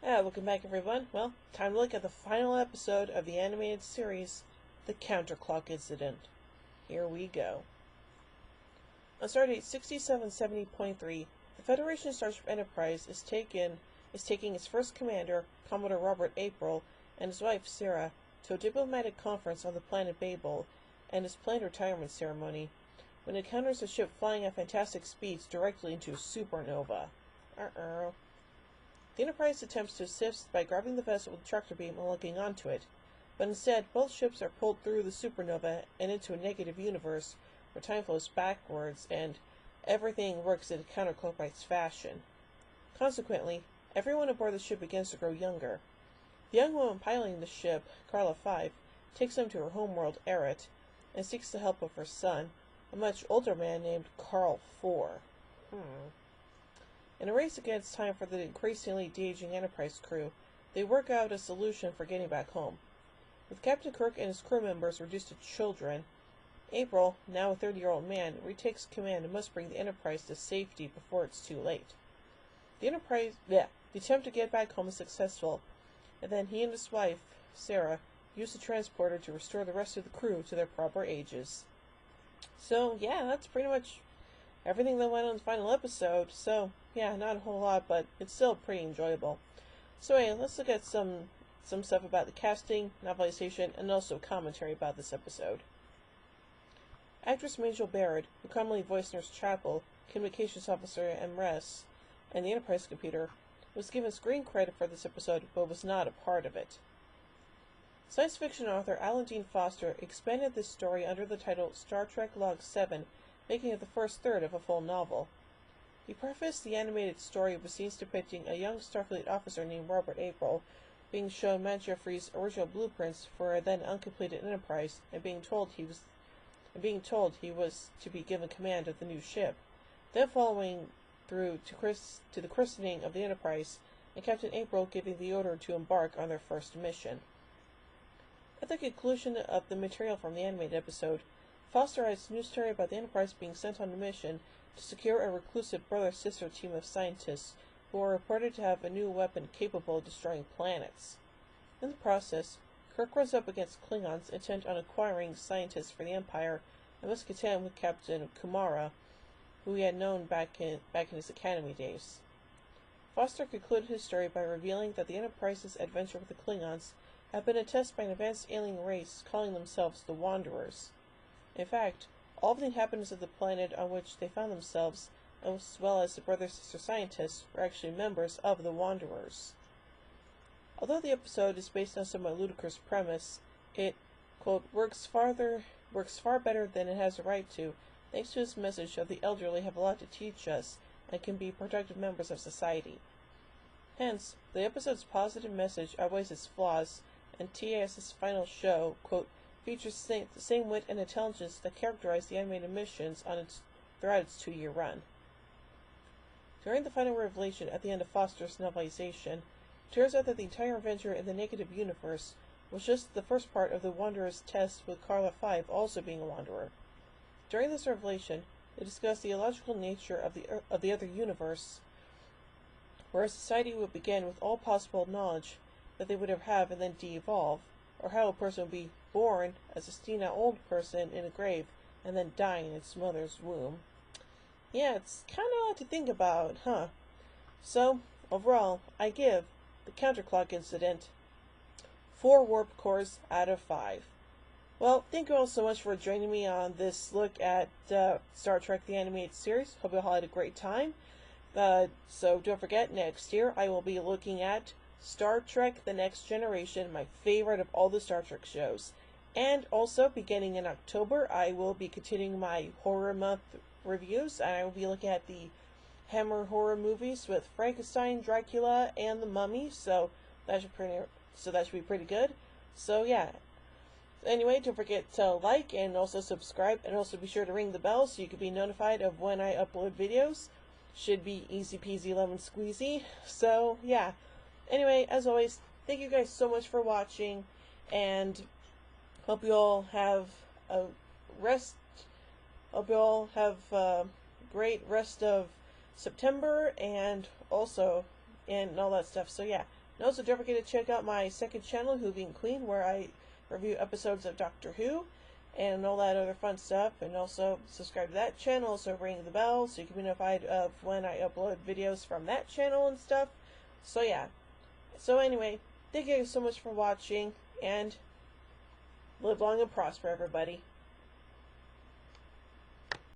Welcome back everyone. Well, time to look at the final episode of the animated series, The Counterclock Incident. Here we go. On Stardate 6770.3, the Federation Starship Enterprise is taking its first commander, Commodore Robert April, and his wife, Sarah, to a diplomatic conference on the planet Babel and his planned retirement ceremony, when it encounters a ship flying at fantastic speeds directly into a supernova. The Enterprise attempts to assist by grabbing the vessel with a tractor beam and looking onto it, but instead both ships are pulled through the supernova and into a negative universe where time flows backwards and everything works in a counterclockwise fashion. Consequently, everyone aboard the ship begins to grow younger. The young woman piloting the ship, Carla 5, takes them to her homeworld, Eret, and seeks the help of her son, a much older man named Carl 4. In a race against time for the increasingly de-aging Enterprise crew, they work out a solution for getting back home. With Captain Kirk and his crew members reduced to children, April, now a 30-year-old man, retakes command and must bring the Enterprise to safety before it's too late. The attempt to get back home is successful, and then he and his wife, Sarah, use the transporter to restore the rest of the crew to their proper ages. So, yeah, that's pretty much everything that went on the final episode. So, yeah, not a whole lot, but it's still pretty enjoyable. So, anyway, let's look at some stuff about the casting, novelization, and also commentary about this episode. Actress Majel Barrett, who commonly voiced Nurse Chapel, Communications Officer MRES, and the Enterprise computer, was given screen credit for this episode, but was not a part of it. Science fiction author Alan Dean Foster expanded this story under the title Star Trek Log 7, making it the first third of a full novel. He prefaced the animated story with scenes depicting a young Starfleet officer named Robert April being shown Matt Jeffries' original blueprints for a then uncompleted Enterprise and being told he was to be given command of the new ship, then following through to the christening of the Enterprise and Captain April giving the order to embark on their first mission. At the conclusion of the material from the animated episode, Foster adds a new story about the Enterprise being sent on a mission to secure a reclusive brother-sister team of scientists who are reported to have a new weapon capable of destroying planets. In the process, Kirk runs up against Klingons intent on acquiring scientists for the Empire and must contend with Captain Kumara, who he had known back in his academy days. Foster concluded his story by revealing that the Enterprise's adventure with the Klingons had been a test by an advanced alien race calling themselves the Wanderers. In fact, all of the inhabitants of the planet on which they found themselves, as well as the brother-sister scientists, were actually members of the Wanderers. Although the episode is based on a somewhat ludicrous premise, it, quote, works far better than it has a right to, thanks to its message of the elderly have a lot to teach us and can be productive members of society. Hence, the episode's positive message outweighs its flaws, and TAS's final show, quote, features the same wit and intelligence that characterized the animated missions throughout its 2-year run. During the final revelation at the end of Foster's novelization, it turns out that the entire adventure in the negative universe was just the first part of the Wanderer's test, with Carla 5 also being a Wanderer. During this revelation, they discuss the illogical nature of the other universe, where a society would begin with all possible knowledge that they would have and then de-evolve, or how a person would be born as a senile old person in a grave and then die in its mother's womb. Yeah, it's kind of a lot to think about, huh? So, overall, I give The Counterclock Incident 4 warp cores out of 5. Well, thank you all so much for joining me on this look at Star Trek the Animated Series. Hope you all had a great time. So don't forget, next year I will be looking at Star Trek The Next Generation, my favorite of all the Star Trek shows. And also, beginning in October, I will be continuing my horror month reviews, and I will be looking at the Hammer horror movies with Frankenstein, Dracula, and the Mummy, so that should be pretty good. So yeah. Anyway, don't forget to like and also subscribe, and also be sure to ring the bell so you can be notified of when I upload videos. Should be easy peasy lemon squeezy. So yeah. Anyway, as always, thank you guys so much for watching, and hope you all have a great rest of September and all that stuff. So yeah, And also don't forget to check out my second channel, Who Being Queen, where I review episodes of Doctor Who and all that other fun stuff. And also subscribe to that channel, so ring the bell so you can be notified of when I upload videos from that channel and stuff. So yeah. So anyway, thank you so much for watching, and live long and prosper, everybody.